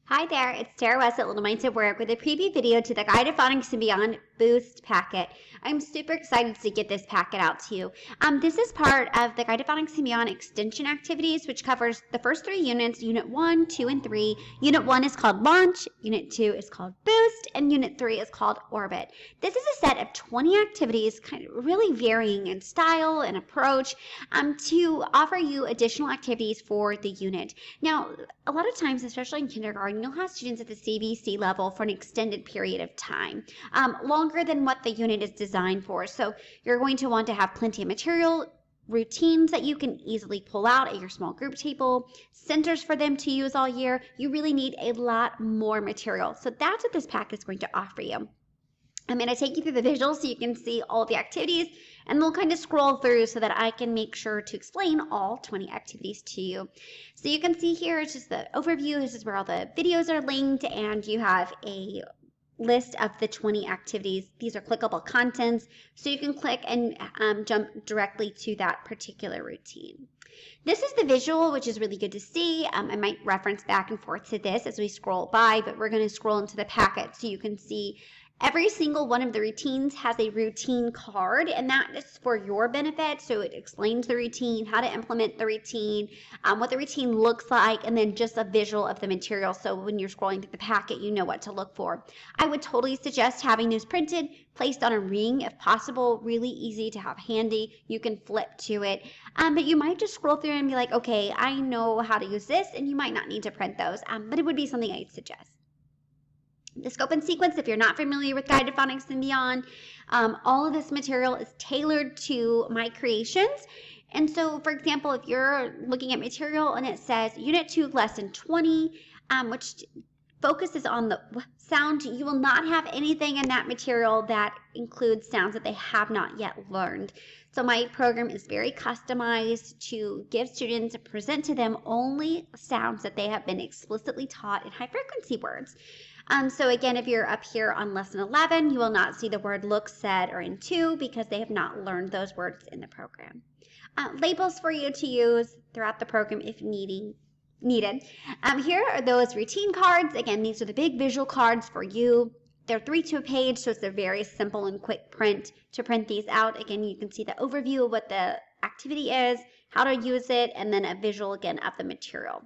Hi there, it's Tara West at Little Minds at Work with a preview video to the Guide to Phonics and Beyond Boost packet. I'm super excited to get this packet out to you. This is part of the Guide to Phonics and Beyond extension activities, which covers the first 3 units, Unit 1, 2, and 3. Unit 1 is called Launch, Unit 2 is called Boost, and Unit 3 is called Orbit. This is a set of 20 activities, kind of really varying in style and approach, to offer you additional activities for the unit. Now, a lot of times, especially in kindergarten, you'll have students at the CVC level for an extended period of time, longer than what the unit is designed for. So you're going to want to have plenty of material, routines that you can easily pull out at your small group table, centers for them to use all year. You really need a lot more material. So that's what this pack is going to offer you. I'm going to take you through the visuals so you can see all the activities, and we'll kind of scroll through so that I can make sure to explain all 20 activities to you. So you can see here, it's just the overview. This is where all the videos are linked, and you have a list of the 20 activities. These are clickable contents, so you can click and jump directly to that particular routine. This is the visual, which is really good to see. I might reference back and forth to this as we scroll by, but we're going to scroll into the packet so you can see every single one of the routines has a routine card, and that is for your benefit. So it explains the routine, how to implement the routine, what the routine looks like, and then just a visual of the material. So when you're scrolling through the packet, you know what to look for. I would totally suggest having those printed, placed on a ring if possible. Really easy to have handy. You can flip to it. But you might just scroll through and be like, okay, I know how to use this, and you might not need to print those, but it would be something I'd suggest. The scope and sequence, if you're not familiar with Guide to Phonics and Beyond, all of this material is tailored to my creations. And so, for example, if you're looking at material and it says Unit 2, Lesson 20, which focuses on the sound, you will not have anything in that material that includes sounds that they have not yet learned. So my program is very customized to give students and present to them only sounds that they have been explicitly taught in high frequency words. So again, if you're up here on lesson 11, you will not see the word look, said, or in 2 because they have not learned those words in the program. Labels for you to use throughout the program if needed. Here are those routine cards. Again, these are the big visual cards for you. They're 3 to a page, so it's a very simple and quick print to print these out. Again, you can see the overview of what the activity is, how to use it, and then a visual again of the material.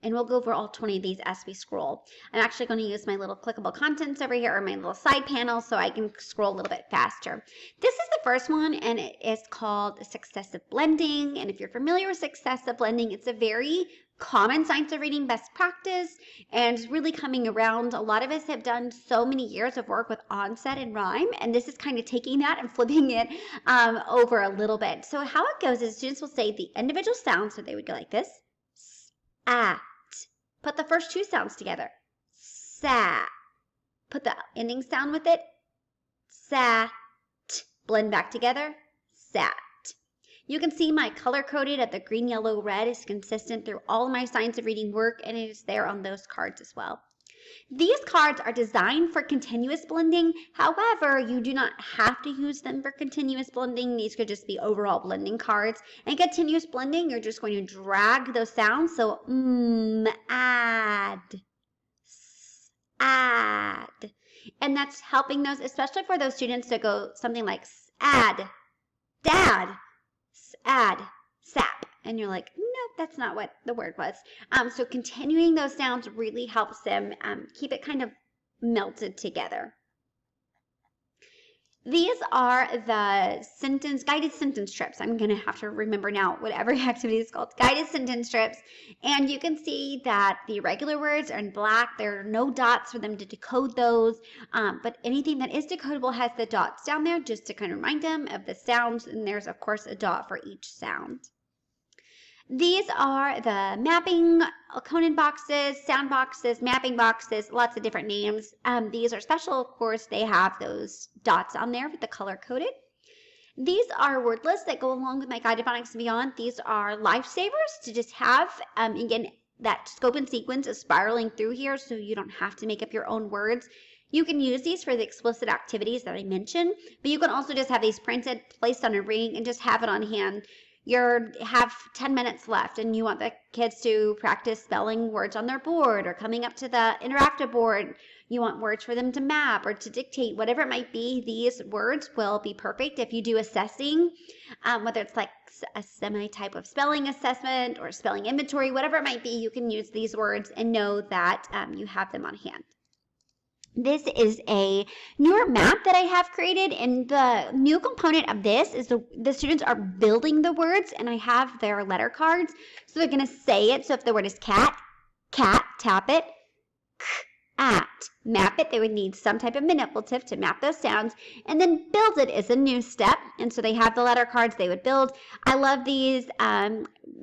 And we'll go over all 20 of these as we scroll. I'm actually going to use my little clickable contents over here, or my little side panel, so I can scroll a little bit faster. This is the first one, and it is called successive blending. And if you're familiar with successive blending, it's a very common science of reading best practice, and it's really coming around. A lot of us have done so many years of work with onset and rhyme, and this is kind of taking that and flipping it over a little bit. So how it goes is students will say the individual sounds, so they would go like this, ah. Put the first 2 sounds together. Sat. Put the ending sound with it. Sat. Blend back together. Sat. You can see my color-coded at the green, yellow, red is consistent through all of my science of reading work, and it is there on those cards as well. These cards are designed for continuous blending. However, you do not have to use them for continuous blending. These could just be overall blending cards. And continuous blending, you're just going to drag those sounds. So, add. And that's helping those, especially for those students to go something like add, dad, add, sap. And you're like, nope, that's not what the word was. So continuing those sounds really helps them keep it kind of melted together. These are the guided sentence strips. I'm going to have to remember now what every activity is called. Guided sentence strips. And you can see that the regular words are in black. There are no dots for them to decode those. But anything that is decodable has the dots down there just to kind of remind them of the sounds. And there's, of course, a dot for each sound. These are the mapping Conan boxes, sound boxes, mapping boxes, lots of different names. These are special, of course. They have those dots on there with the color-coded. These are word lists that go along with my Guide to Phonics and Beyond. These are lifesavers to just have. Again, that scope and sequence is spiraling through here, so you don't have to make up your own words. You can use these for the explicit activities that I mentioned, but you can also just have these printed, placed on a ring, and just have it on hand. You have 10 minutes left and you want the kids to practice spelling words on their board or coming up to the interactive board. You want words for them to map or to dictate, whatever it might be. These words will be perfect if you do assessing, whether it's like a semi-type of spelling assessment or spelling inventory, whatever it might be. You can use these words and know that you have them on hand. This is a newer map that I have created, and the new component of this is the students are building the words, and I have their letter cards, so they're going to say it. So if the word is cat, tap it, at, map it. They would need some type of manipulative to map those sounds, and then build it is a new step, and so they have the letter cards they would build. I love these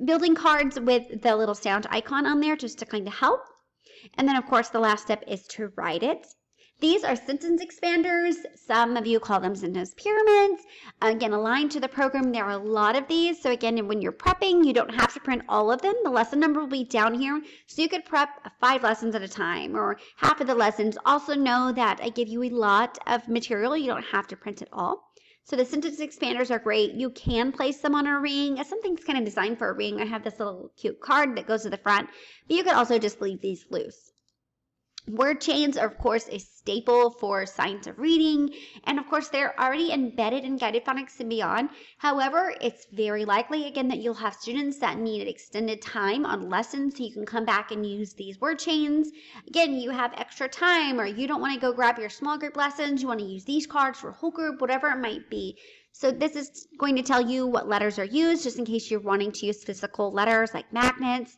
building cards with the little sound icon on there just to kind of help. And then, of course, the last step is to write it. These are sentence expanders. Some of you call them sentence pyramids. Again, aligned to the program, there are a lot of these. So again, when you're prepping, you don't have to print all of them. The lesson number will be down here. So you could prep 5 lessons at a time or half of the lessons. Also know that I give you a lot of material. You don't have to print it all. So the sentence expanders are great. You can place them on a ring. Something's kind of designed for a ring. I have this little cute card that goes to the front, but you could also just leave these loose. Word chains are, of course, a staple for science of reading, and of course, they're already embedded in Guided Phonics and Beyond. However, it's very likely, again, that you'll have students that need extended time on lessons, so you can come back and use these word chains. Again, you have extra time, or you don't want to go grab your small group lessons, you want to use these cards for whole group, whatever it might be. So this is going to tell you what letters are used, just in case you're wanting to use physical letters like magnets.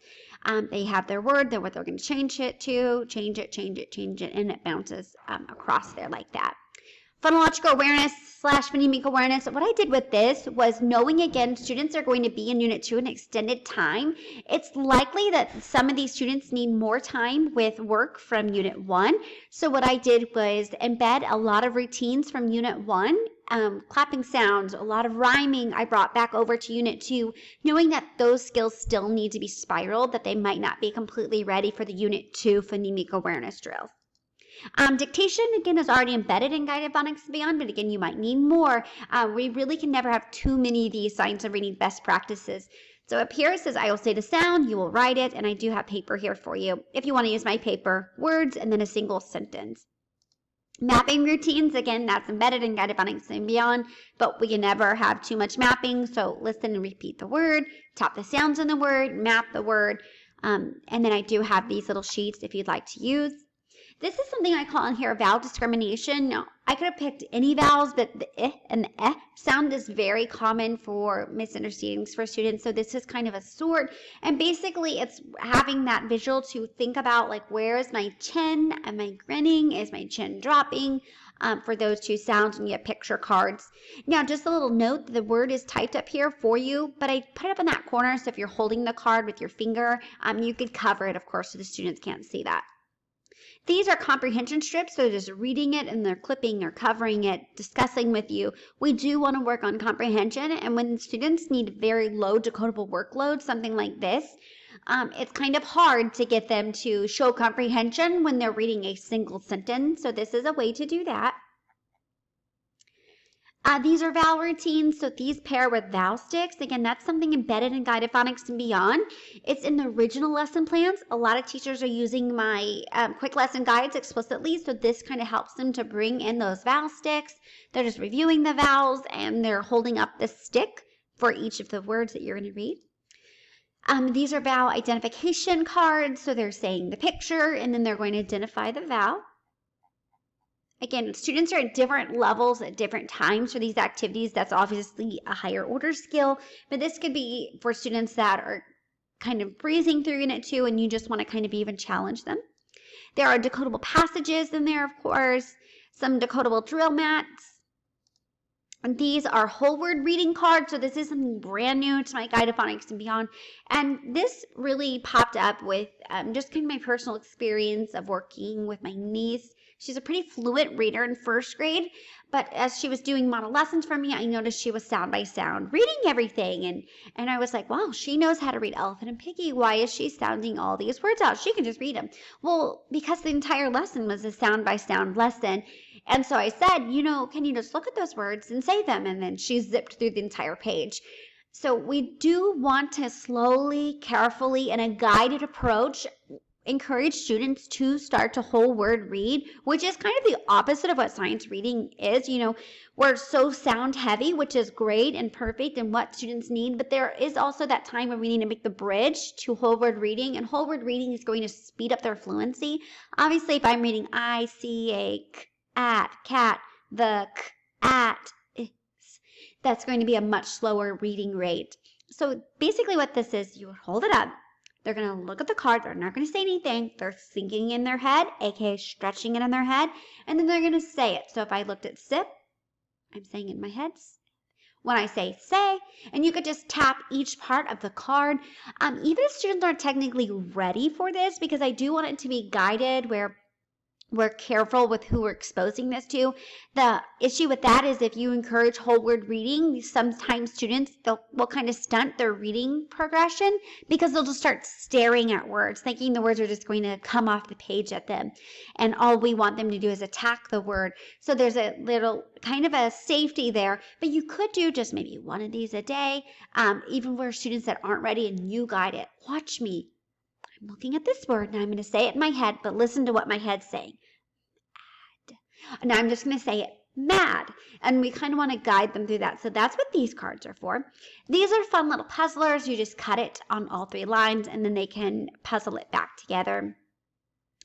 They have their word, what they're going to change it to, change it, and it bounces across there like that. Phonological awareness / phonemic awareness. What I did with this was knowing, again, students are going to be in Unit 2 an extended time. It's likely that some of these students need more time with work from Unit 1. So what I did was embed a lot of routines from Unit 1, clapping sounds, a lot of rhyming I brought back over to Unit 2, knowing that those skills still need to be spiraled, that they might not be completely ready for the Unit 2 phonemic awareness drills. Dictation, again, is already embedded in Guided Phonics and Beyond, but again, you might need more. We really can never have too many of these science of reading best practices. So up here it says, I will say the sound, you will write it, and I do have paper here for you. If you want to use my paper, words, and then a single sentence. Mapping routines, again, that's embedded in Guided Phonics and Beyond, but we can never have too much mapping, so listen and repeat the word, tap the sounds in the word, map the word, and then I do have these little sheets if you'd like to use. This is something I call in here vowel discrimination. Now, I could have picked any vowels, but the I and the eh sound is very common for misunderstandings for students. So this is kind of a sort. And basically, it's having that visual to think about, like, where is my chin? Am I grinning? Is my chin dropping? For those two sounds, and you have picture cards. Now, just a little note, the word is typed up here for you, but I put it up in that corner, so if you're holding the card with your finger, you could cover it, of course, so the students can't see that. These are comprehension strips, so just reading it and they're clipping or covering it, discussing with you. We do want to work on comprehension, and when students need very low decodable workload, something like this, it's kind of hard to get them to show comprehension when they're reading a single sentence, so this is a way to do that. These are vowel routines, so these pair with vowel sticks. Again, that's something embedded in Guided Phonics and Beyond. It's in the original lesson plans. A lot of teachers are using my quick lesson guides explicitly, so this kind of helps them to bring in those vowel sticks. They're just reviewing the vowels, and they're holding up the stick for each of the words that you're going to read. These are vowel identification cards, so they're saying the picture, and then they're going to identify the vowel. Again, students are at different levels at different times for these activities. That's obviously a higher order skill, but this could be for students that are kind of breezing through Unit 2 and you just want to kind of even challenge them. There are decodable passages in there, of course, some decodable drill mats. And these are whole word reading cards, so this is something brand new to my Guided Phonics and Beyond. And this really popped up with just kind of my personal experience of working with my niece. She's a pretty fluent reader in first grade, but as she was doing model lessons for me, I noticed she was sound by sound reading everything. And I was like, wow, she knows how to read Elephant and Piggy. Why is she sounding all these words out? She can just read them. Well, because the entire lesson was a sound by sound lesson. And so I said, you know, can you just look at those words and say them? And then she zipped through the entire page. So we do want to slowly, carefully, in a guided approach, encourage students to start to whole word read, which is kind of the opposite of what science reading is. We're so sound heavy, which is great and perfect and what students need, but there is also that time where we need to make the bridge to whole word reading, and whole word reading is going to speed up their fluency. Obviously, if I'm reading I see a at cat, the at, that's going to be a much slower reading rate. So basically what this is, you hold it up. They're going to look at the card. They're not going to say anything. They're thinking in their head, aka stretching it in their head, and then they're going to say it. So if I looked at sip, I'm saying in my head. When I say, and you could just tap each part of the card. Even if students aren't technically ready for this, because I do want it to be guided where we're careful with who we're exposing this to. The issue with that is if you encourage whole word reading, sometimes students will kind of stunt their reading progression because they'll just start staring at words, thinking the words are just going to come off the page at them. And all we want them to do is attack the word. So there's a little kind of a safety there, but you could do just maybe one of these a day, even for students that aren't ready, and you guide it. Watch me. I'm looking at this word, and I'm going to say it in my head, but listen to what my head's saying. Now I'm just going to say it, mad. And we kind of want to guide them through that. So that's what these cards are for. These are fun little puzzlers. You just cut it on all 3 lines, and then they can puzzle it back together.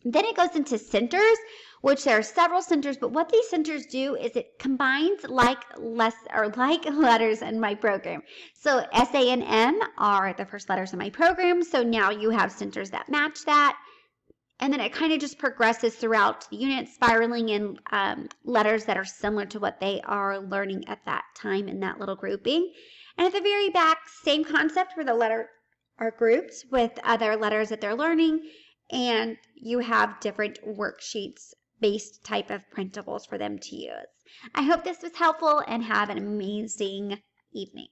Then it goes into centers, which there are several centers, but what these centers do is it combines like letters in my program. So S, A, and M are the first letters in my program, so now you have centers that match that. And then it kind of just progresses throughout the unit, spiraling in letters that are similar to what they are learning at that time in that little grouping. And at the very back, same concept where the letter are grouped with other letters that they're learning, and you have different worksheets based type of printables for them to use. I hope this was helpful, and have an amazing evening.